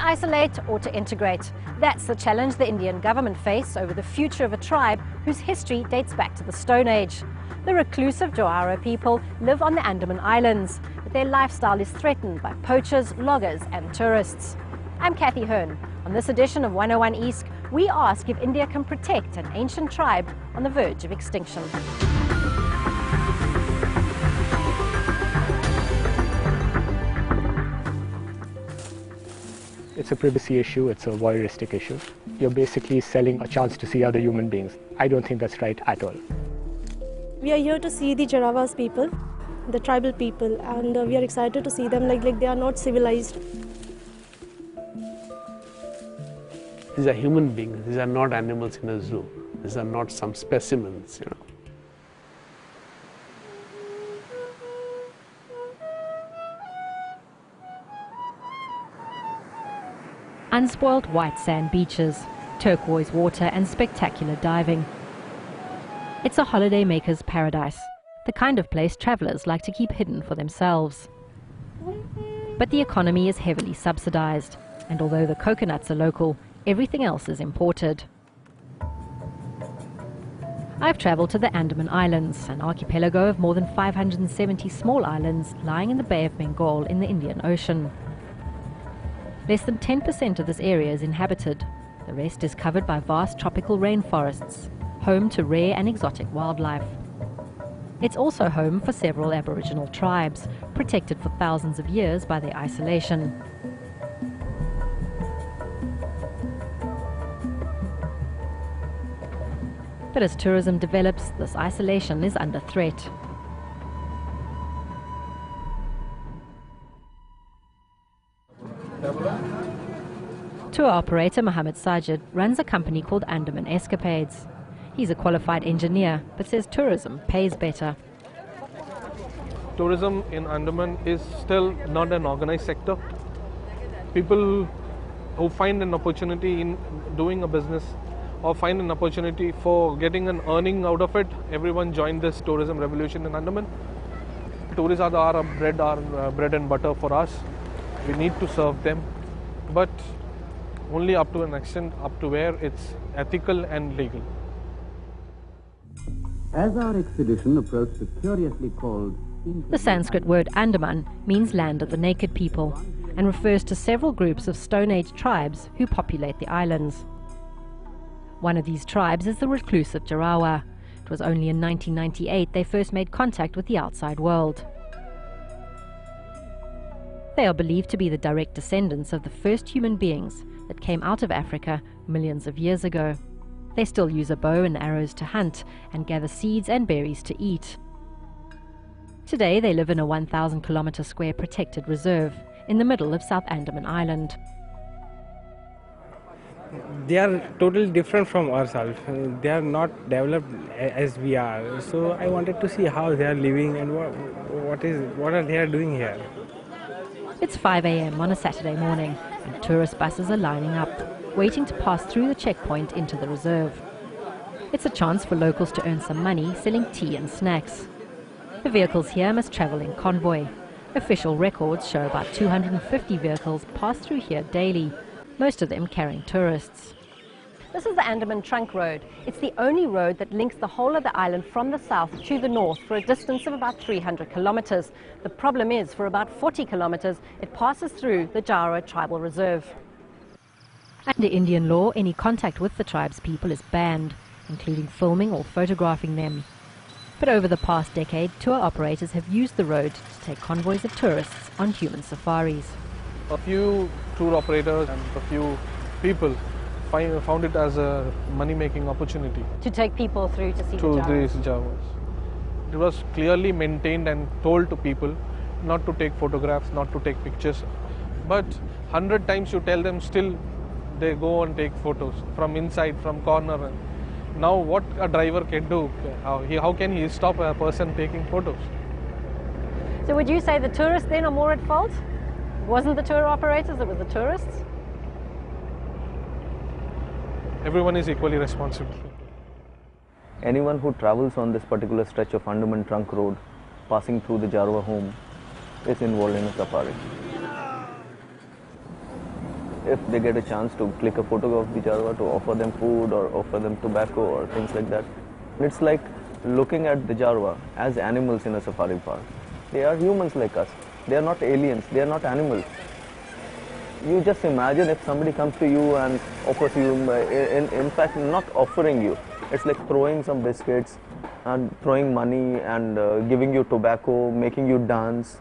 isolate or to integrate? That's the challenge the Indian government face over the future of a tribe whose history dates back to the Stone Age. The reclusive Jarawa people live on the Andaman Islands, but their lifestyle is threatened by poachers, loggers and tourists. I'm Kathy Hearn. On this edition of 101 East, we ask if India can protect an ancient tribe on the verge of extinction. It's a privacy issue, it's a voyeuristic issue. You're basically selling a chance to see other human beings. I don't think that's right at all. We are here to see the Jarawas people, the tribal people, and we are excited to see them like they are not civilized. These are human beings, these are not animals in a zoo. These are not some specimens, Unspoiled white sand beaches, turquoise water and spectacular diving. It's a holiday maker's paradise, the kind of place travellers like to keep hidden for themselves. But the economy is heavily subsidised, and although the coconuts are local, everything else is imported. I've travelled to the Andaman Islands, an archipelago of more than 570 small islands lying in the Bay of Bengal in the Indian Ocean. Less than 10% of this area is inhabited. The rest is covered by vast tropical rainforests, home to rare and exotic wildlife. It's also home for several Aboriginal tribes, protected for thousands of years by their isolation. But as tourism develops, this isolation is under threat. Tour operator Mohammed Sajid runs a company called Andaman Escapades. He's a qualified engineer, but says tourism pays better. Tourism in Andaman is still not an organized sector. People who find an opportunity in doing a business or find an opportunity for getting an earning out of it, everyone joined this tourism revolution in Andaman. Tourists are our bread and butter for us. We need to serve them, but only up to an extent, up to where it's ethical and legal. As our expedition approached the curiously called... The Sanskrit word Andaman means land of the naked people and refers to several groups of Stone Age tribes who populate the islands. One of these tribes is the reclusive Jarawa. It was only in 1998 they first made contact with the outside world. They are believed to be the direct descendants of the first human beings that came out of Africa millions of years ago. They still use a bow and arrows to hunt and gather seeds and berries to eat. Today they live in a 1,000-kilometre square protected reserve in the middle of South Andaman Island. They are totally different from ourselves. They are not developed as we are. So I wanted to see how they are living and what are they doing here. It's 5 a.m. on a Saturday morning, and tourist buses are lining up, waiting to pass through the checkpoint into the reserve. It's a chance for locals to earn some money selling tea and snacks. The vehicles here must travel in convoy. Official records show about 250 vehicles pass through here daily, most of them carrying tourists. This is the Andaman Trunk Road. It's the only road that links the whole of the island from the south to the north for a distance of about 300 kilometres. The problem is, for about 40 kilometres, it passes through the Jarwa Tribal Reserve. Under Indian law, any contact with the tribe's people is banned, including filming or photographing them. But over the past decade, tour operators have used the road to take convoys of tourists on human safaris. A few tour operators and a few people found it as a money-making opportunity. To take people through to see these Jarawas. It was clearly maintained and told to people not to take photographs, not to take pictures. But 100 times you tell them, still they go and take photos from inside, from corner. Now what a driver can do, how can he stop a person taking photos? So would you say the tourists then are more at fault? It wasn't the tour operators, it was the tourists? Everyone is equally responsible. Anyone who travels on this particular stretch of Andaman Trunk Road, passing through the Jarwa home, is involved in a safari. if they get a chance to click a photo of the Jarwa, to offer them food or offer them tobacco or things like that. It's like looking at the Jarwa as animals in a safari park. They are humans like us. They are not aliens. They are not animals. You just imagine if somebody comes to you and offers you, in fact, not offering you. It's like throwing some biscuits and throwing money and giving you tobacco, making you dance.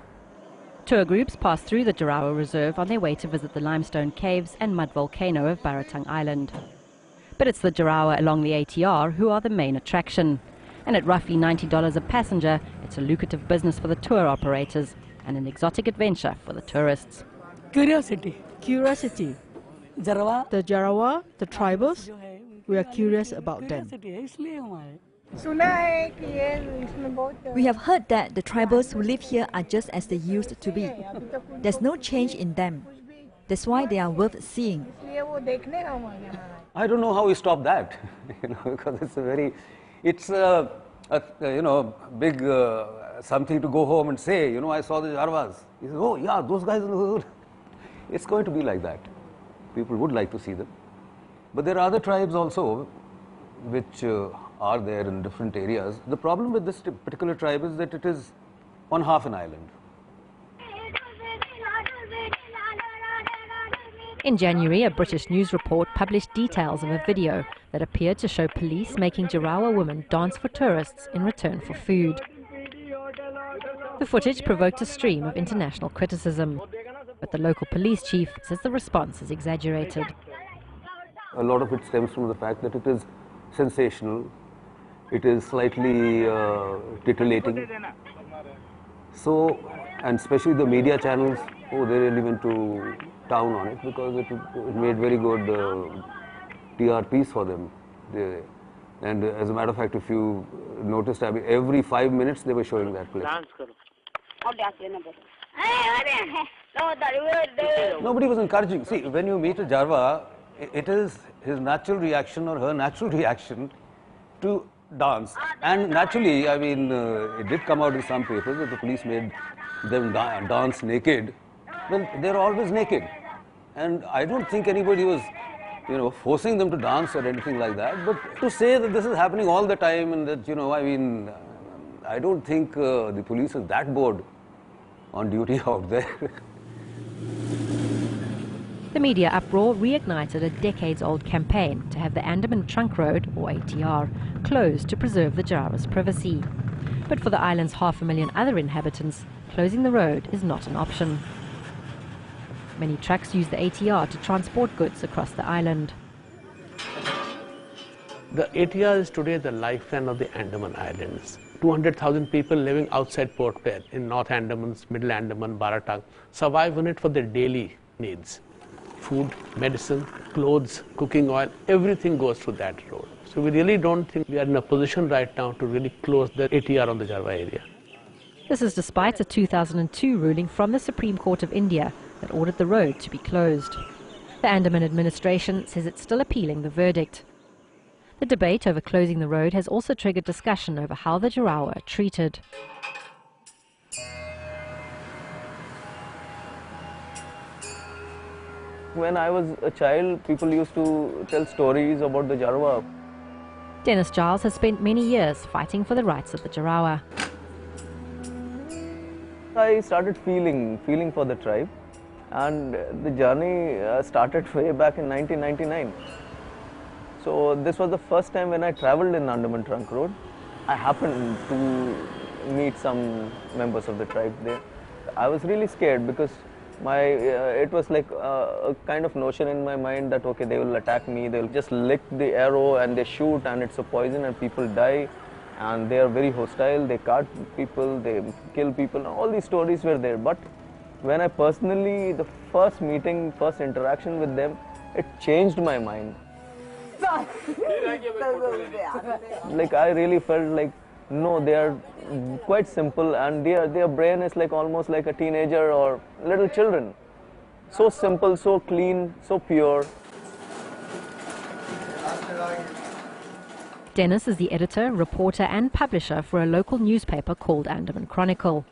Tour groups pass through the Jarawa Reserve on their way to visit the limestone caves and mud volcano of Baratang Island. But it's the Jarawa along the ATR who are the main attraction. And at roughly $90 a passenger, it's a lucrative business for the tour operators and an exotic adventure for the tourists. Curiosity. Curiosity. Jarawa. The Jarawa, the tribals, we are curious about them. We have heard that the tribals who live here are just as they used to be. There's no change in them. That's why they are worth seeing. I don't know how we stop that, because it's a big something to go home and say, I saw the Jarawas. He says, oh yeah, those guys in the hood. It's going to be like that. People would like to see them. But there are other tribes also which are there in different areas. The problem with this particular tribe is that it is on half an island. In January, a British news report published details of a video that appeared to show police making Jarawa women dance for tourists in return for food. The footage provoked a stream of international criticism, but the local police chief says the response is exaggerated. A lot of it stems from the fact that it is sensational, it is slightly titillating. So, and especially the media channels, they really went to town on it because it made very good PR piece for them. And as a matter of fact, if you noticed, every 5 minutes they were showing that clip. Nobody was encouraging. See, when you meet a Jarwa, it is his natural reaction or her natural reaction to dance. And naturally, it did come out in some papers that the police made them dance naked. Well, they're always naked. And I don't think anybody was, forcing them to dance or anything like that. But to say that this is happening all the time and that, I don't think the police is that bored on duty out there. The media uproar reignited a decades-old campaign to have the Andaman Trunk Road, or ATR, closed to preserve the Jarawa's privacy. But for the island's 500,000 other inhabitants, closing the road is not an option. Many trucks use the ATR to transport goods across the island. The ATR is today the lifeline of the Andaman Islands. 200,000 people living outside Port Blair in North Andamans, Middle Andaman, Baratang survive on it for their daily needs. Food, medicine, clothes, cooking oil, everything goes through that road. So we really don't think we are in a position right now to really close the ATR on the Jarwa area. This is despite a 2002 ruling from the Supreme Court of India that ordered the road to be closed. The Andaman administration says it's still appealing the verdict. The debate over closing the road has also triggered discussion over how the Jarawa are treated. When I was a child, people used to tell stories about the Jarwa. Dennis Giles has spent many years fighting for the rights of the Jarawa. I started feeling for the tribe, and the journey started way back in 1999. So this was the first time when I traveled in Andaman Trunk Road. I happened to meet some members of the tribe there. I was really scared because it was like a kind of notion in my mind that okay, they will attack me, they will just lick the arrow and they shoot and it's a poison and people die and they are very hostile, they cut people, they kill people, all these stories were there. But when I personally, the first meeting, first interaction with them, it changed my mind. Like I really felt like, no, they are quite simple and their brain is like almost like a teenager or little children. So simple, so clean, so pure. Dennis is the editor, reporter and publisher for a local newspaper called Andaman Chronicle.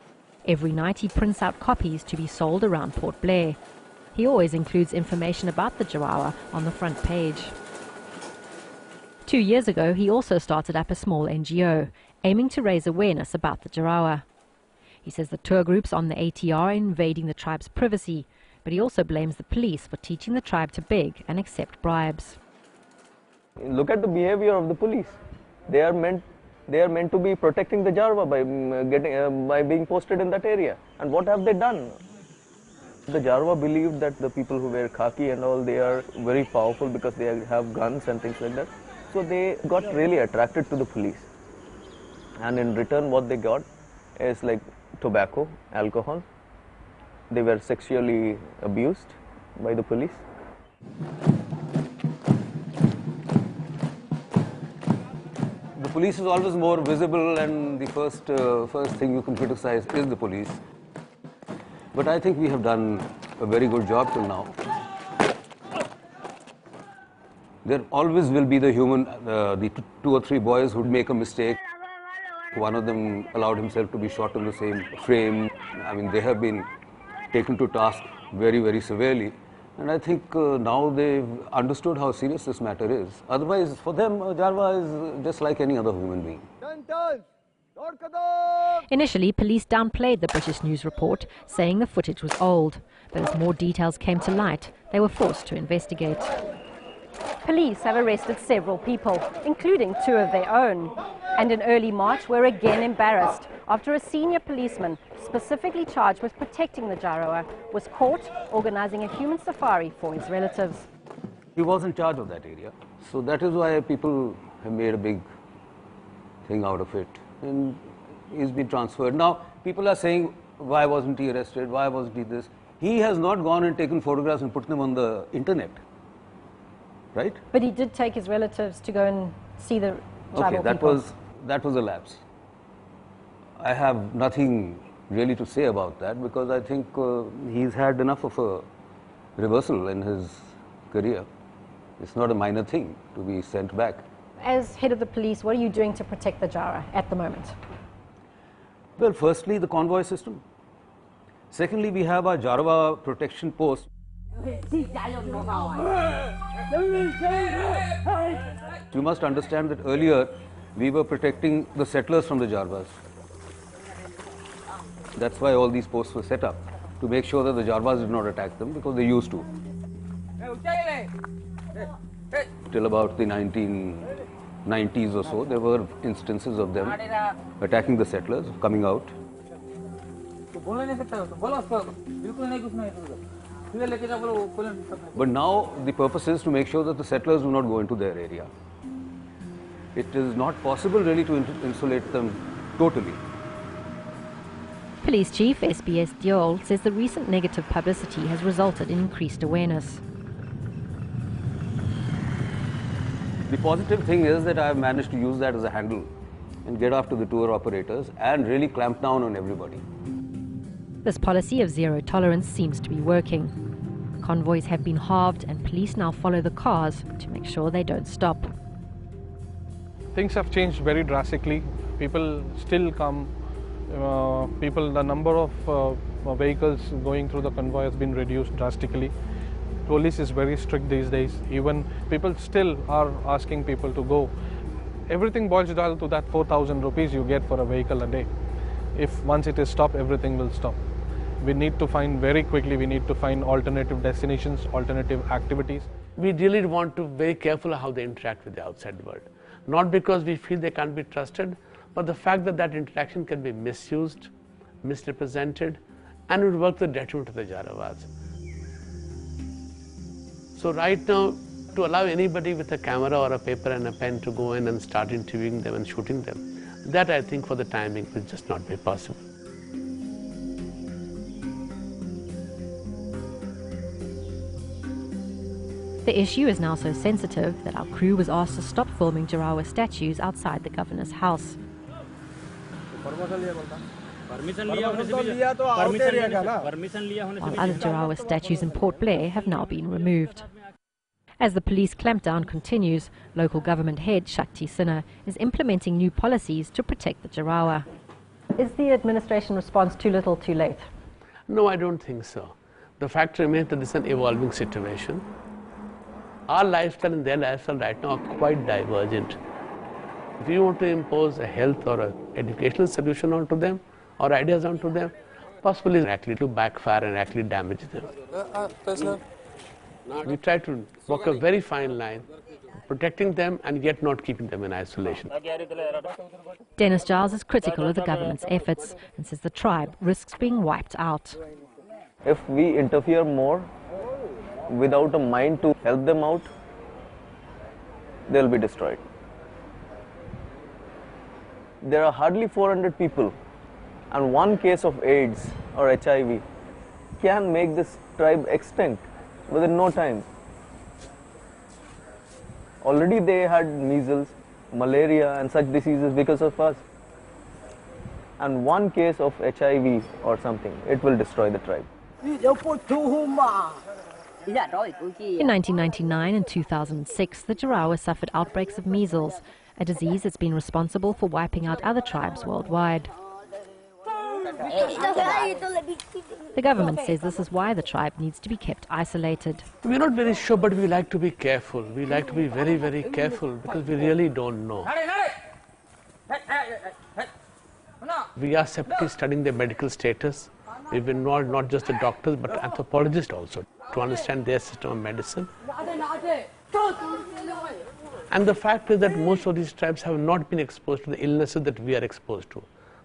Every night he prints out copies to be sold around Port Blair. He always includes information about the Jarawa on the front page. 2 years ago, he also started up a small NGO, aiming to raise awareness about the Jarawa. He says the tour groups on the ATR are invading the tribe's privacy, but he also blames the police for teaching the tribe to beg and accept bribes. Look at the behavior of the police. They are meant to be protecting the Jarwa by being posted in that area. And what have they done? The Jarwa believed that the people who wear khaki and all, they are very powerful because they have guns and things like that. So they got really attracted to the police. And in return, what they got is like tobacco, alcohol. They were sexually abused by the police. The police is always more visible, and the first thing you can criticize is the police. But I think we have done a very good job till now. There always will be the human, the 2 or 3 boys who would make a mistake. One of them allowed himself to be shot in the same frame. I mean, they have been taken to task very, very severely. And I think now they've understood how serious this matter is. Otherwise, for them, Jarwa is just like any other human being. Initially, police downplayed the British news report, saying the footage was old. But as more details came to light, they were forced to investigate. Police have arrested several people, including 2 of their own. And in early March, were again embarrassed after a senior policeman, specifically charged with protecting the Jarawa, was caught organizing a human safari for his relatives. He was in charge of that area. So that is why people have made a big thing out of it. And he's been transferred. Now, people are saying, why wasn't he arrested? Why wasn't he this? He has not gone and taken photographs and put them on the internet. Right? But he did take his relatives to go and see the tribal people. That was a lapse. I have nothing really to say about that because I think he's had enough of a reversal in his career. It's not a minor thing to be sent back. As head of the police, what are you doing to protect the Jara at the moment? Well, firstly, the convoy system. Secondly, we have our Jarawa protection post. You must understand that earlier we were protecting the settlers from the Jarwas. That's why all these posts were set up, to make sure that the Jarwas did not attack them, because they used to. Till about the 1990s or so, there were instances of them attacking the settlers, coming out. But now the purpose is to make sure that the settlers do not go into their area. It is not possible really to insulate them totally. Police Chief SBS Diol says the recent negative publicity has resulted in increased awareness. The positive thing is that I have managed to use that as a handle and get after the tour operators and really clamp down on everybody. This policy of zero tolerance seems to be working. Convoys have been halved and police now follow the cars to make sure they don't stop. Things have changed very drastically. People still come. The number of vehicles going through the convoy has been reduced drastically. Police is very strict these days. Even people still are asking people to go. Everything boils down to that 4,000 rupees you get for a vehicle a day. If once it is stopped, everything will stop. We need to find very quickly, we need to find alternative destinations, alternative activities. We really want to be very careful how they interact with the outside world. Not because we feel they can't be trusted, but the fact that that interaction can be misused, misrepresented, and would work to the detriment of the Jarawas. So right now, to allow anybody with a camera or a paper and a pen to go in and start interviewing them and shooting them, that I think for the timing will just not be possible. The issue is now so sensitive that our crew was asked to stop filming Jarawa statues outside the governor's house. While other Jarawa statues in Port Blair have now been removed. As the police clampdown continues, local government head Shakti Sinha is implementing new policies to protect the Jarawa. Is the administration response too little, too late? No, I don't think so. The fact remains that this is an evolving situation. Our lifestyle and their lifestyle right now are quite divergent. If you want to impose a health or an educational solution onto them or ideas onto them, possibly likely to backfire and actually damage them. We try to walk a very fine line, protecting them and yet not keeping them in isolation. Dennis Giles is critical of the government's efforts and says the tribe risks being wiped out. If we interfere more without a mind to help them out, they'll be destroyed. There are hardly 400 people, and one case of AIDS or HIV can make this tribe extinct within no time. Already they had measles, malaria and such diseases because of us. And one case of HIV or something, it will destroy the tribe. In 1999 and 2006, the Jarawa suffered outbreaks of measles, a disease that's been responsible for wiping out other tribes worldwide. The government says this is why the tribe needs to be kept isolated. We're not very sure, but we like to be careful. We like to be very, very careful because we really don't know. We are separately studying their medical status. We've been not just the doctors, but anthropologists also, to understand their system of medicine. And the fact is that most of these tribes have not been exposed to the illnesses that we are exposed to.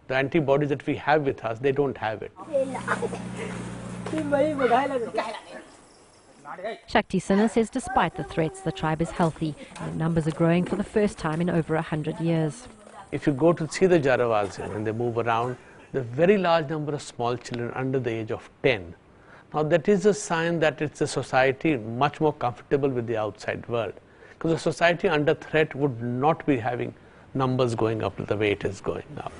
The antibodies that we have with us, they don't have it. Shakti Sinha says despite the threats, the tribe is healthy and the numbers are growing for the first time in over 100 years. If you go to see the Jarawas when they move around, there's a very large number of small children under the age of 10. Now that is a sign that it's a society much more comfortable with the outside world. Because a society under threat would not be having numbers going up the way it is going up.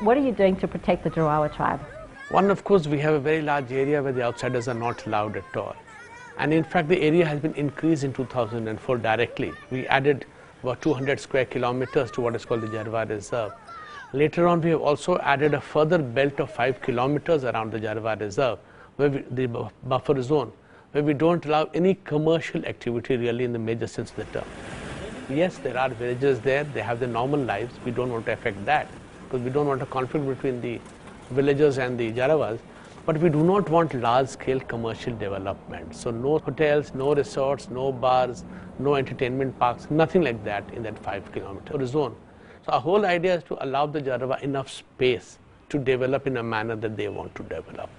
What are you doing to protect the Jarawa tribe? One, of course, we have a very large area where the outsiders are not allowed at all. And in fact, the area has been increased in 2004 directly. We added about 200 square kilometers to what is called the Jarwa Reserve. Later on, we have also added a further belt of 5 kilometers around the Jarwa Reserve, where the buffer zone, where we don't allow any commercial activity really in the major sense of the term. Yes, there are villagers there, they have their normal lives, we don't want to affect that, because we don't want a conflict between the villagers and the Jarawas, but we do not want large-scale commercial development. So no hotels, no resorts, no bars, no entertainment parks, nothing like that in that 5 kilometer zone. So our whole idea is to allow the Jarawa enough space to develop in a manner that they want to develop.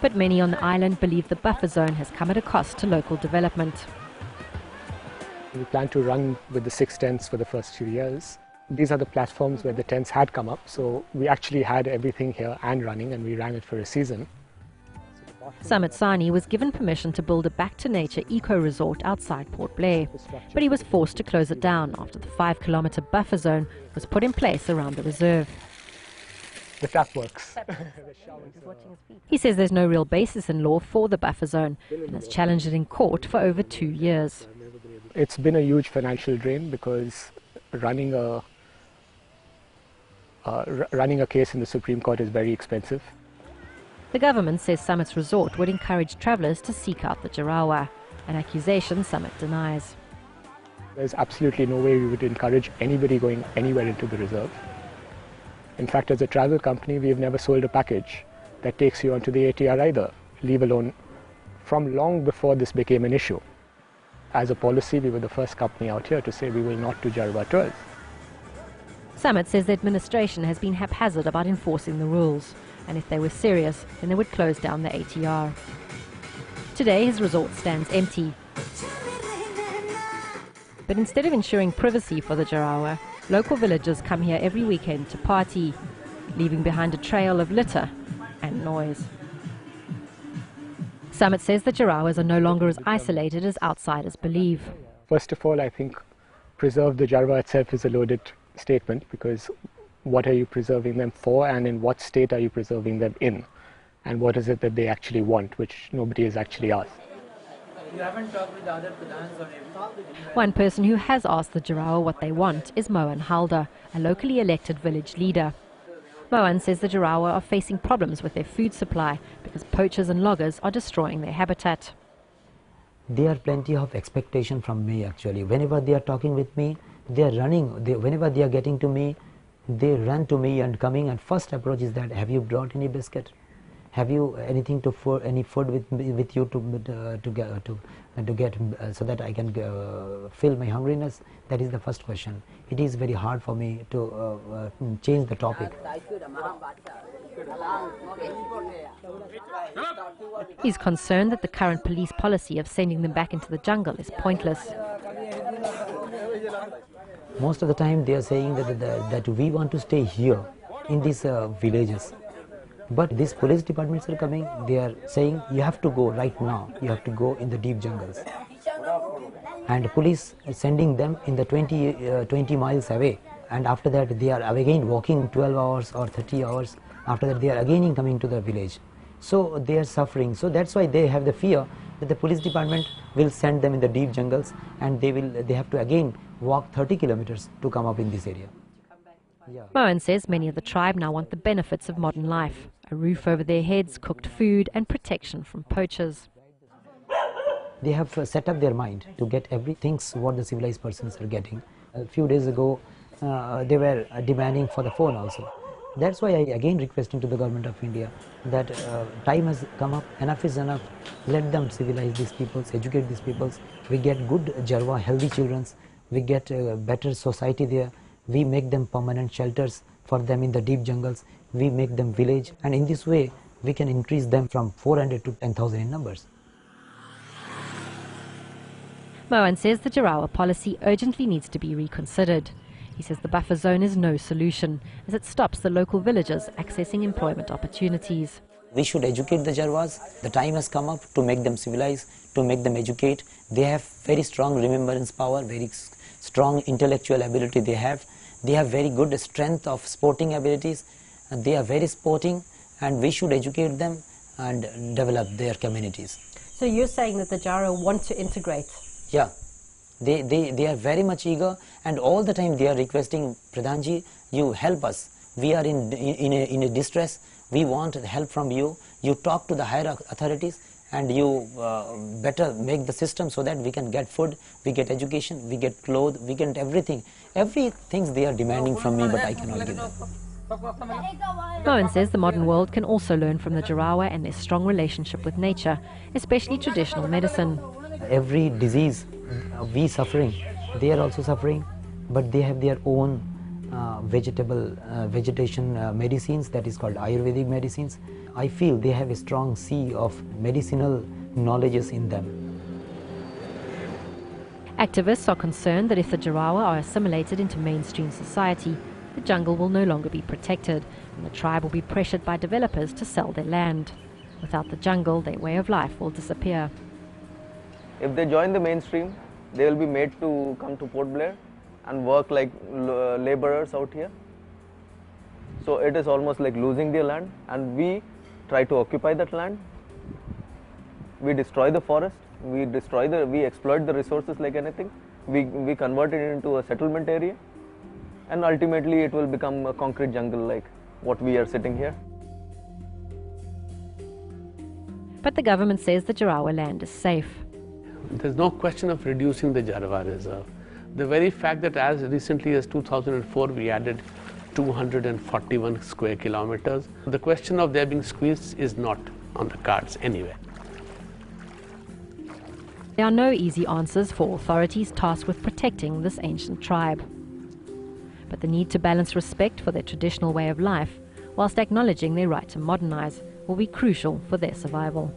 But many on the island believe the buffer zone has come at a cost to local development. We plan to run with the 6 tents for the first few years. These are the platforms where the tents had come up, so we actually had everything here and running, and we ran it for a season. Samit Sani was given permission to build a back-to-nature eco-resort outside Port Blair, but he was forced to close it down after the 5-kilometer buffer zone was put in place around the reserve. The tap works. He says there's no real basis in law for the buffer zone and has challenged it in court for over 2 years. It's been a huge financial drain because running a case in the Supreme Court is very expensive. The government says Summit's resort would encourage travellers to seek out the Jarawa, an accusation Summit denies. There's absolutely no way we would encourage anybody going anywhere into the reserve. In fact, as a travel company, we have never sold a package that takes you onto the ATR either, leave alone from long before this became an issue. As a policy, we were the first company out here to say we will not do Jarwa tours. Summit says the administration has been haphazard about enforcing the rules, and if they were serious, then they would close down the ATR. Today, his resort stands empty. But instead of ensuring privacy for the Jarawa, local villagers come here every weekend to party, leaving behind a trail of litter and noise. Summit says the Jarawas are no longer as isolated as outsiders believe. First of all, I think preserve the Jarwa itself is a loaded statement, because what are you preserving them for, and in what state are you preserving them in, and what is it that they actually want, which nobody has actually asked. You haven't talked with the other Pradhans or everything? One person who has asked the Jarawa what they want is Mohan Halder, a locally elected village leader. Mohan says the Jarawa are facing problems with their food supply because poachers and loggers are destroying their habitat. There are plenty of expectation from me actually. Whenever they are talking with me, they are running. Whenever they are getting to me, they run to me and coming, and first approach is that, have you brought any biscuit? Have you anything to any food with you to get so that I can fill my hungriness? That is the first question. It is very hard for me to change the topic. He's concerned that the current police policy of sending them back into the jungle is pointless. Most of the time they are saying that we want to stay here in these villages. But these police departments are coming, they are saying you have to go right now, you have to go in the deep jungles. And police are sending them in the 20 miles away, and after that they are again walking 12 hours or 30 hours, after that they are again coming to the village. So they are suffering, so that's why they have the fear that the police department will send them in the deep jungles and they have to again walk 30 kilometers to come up in this area. Mohan says many of the tribe now want the benefits of modern life, a roof over their heads, cooked food and protection from poachers. They have set up their mind to get everything what the civilized persons are getting. A few days ago they were demanding for the phone also. That's why I again requesting to the government of India that time has come up, enough is enough, let them civilize these peoples, educate these peoples. We get good Jarwa, healthy children, we get a better society there. We make them permanent shelters for them in the deep jungles. We make them village, and in this way we can increase them from 400 to 10,000 in numbers. Mohan says the Jarawa policy urgently needs to be reconsidered. He says the buffer zone is no solution, as it stops the local villagers accessing employment opportunities. We should educate the Jarwas. The time has come up to make them civilized, to make them educate. They have very strong remembrance power, very strong intellectual ability they have. They have very good strength of sporting abilities. They are very sporting, and we should educate them and develop their communities. So you're saying that the Jarawa want to integrate? Yeah, they are very much eager, and all the time they are requesting, Pradhanji, you help us. We are in a distress. We want help from you. You talk to the higher authorities and you better make the system so that we can get food, we get education, we get clothes, we get everything. Everything they are demanding from me, but I cannot give them. Mohan says the modern world can also learn from the Jarawa and their strong relationship with nature, especially traditional medicine. Every disease we suffering, they are also suffering, but they have their own vegetation medicines, that is called Ayurvedic medicines. I feel they have a strong sea of medicinal knowledges in them. Activists are concerned that if the Jarawa are assimilated into mainstream society, the jungle will no longer be protected and the tribe will be pressured by developers to sell their land. Without the jungle, their way of life will disappear. If they join the mainstream, they will be made to come to Port Blair and work like laborers out here. So it is almost like losing their land, and we try to occupy that land. We destroy the forest, we exploit the resources like anything. We convert it into a settlement area, and ultimately it will become a concrete jungle like what we are sitting here. But the government says the Jarawa land is safe. There's no question of reducing the Jarawa reserve. The very fact that as recently as 2004 we added 241 square kilometers, the question of their being squeezed is not on the cards anywhere. There are no easy answers for authorities tasked with protecting this ancient tribe. But the need to balance respect for their traditional way of life whilst acknowledging their right to modernize will be crucial for their survival.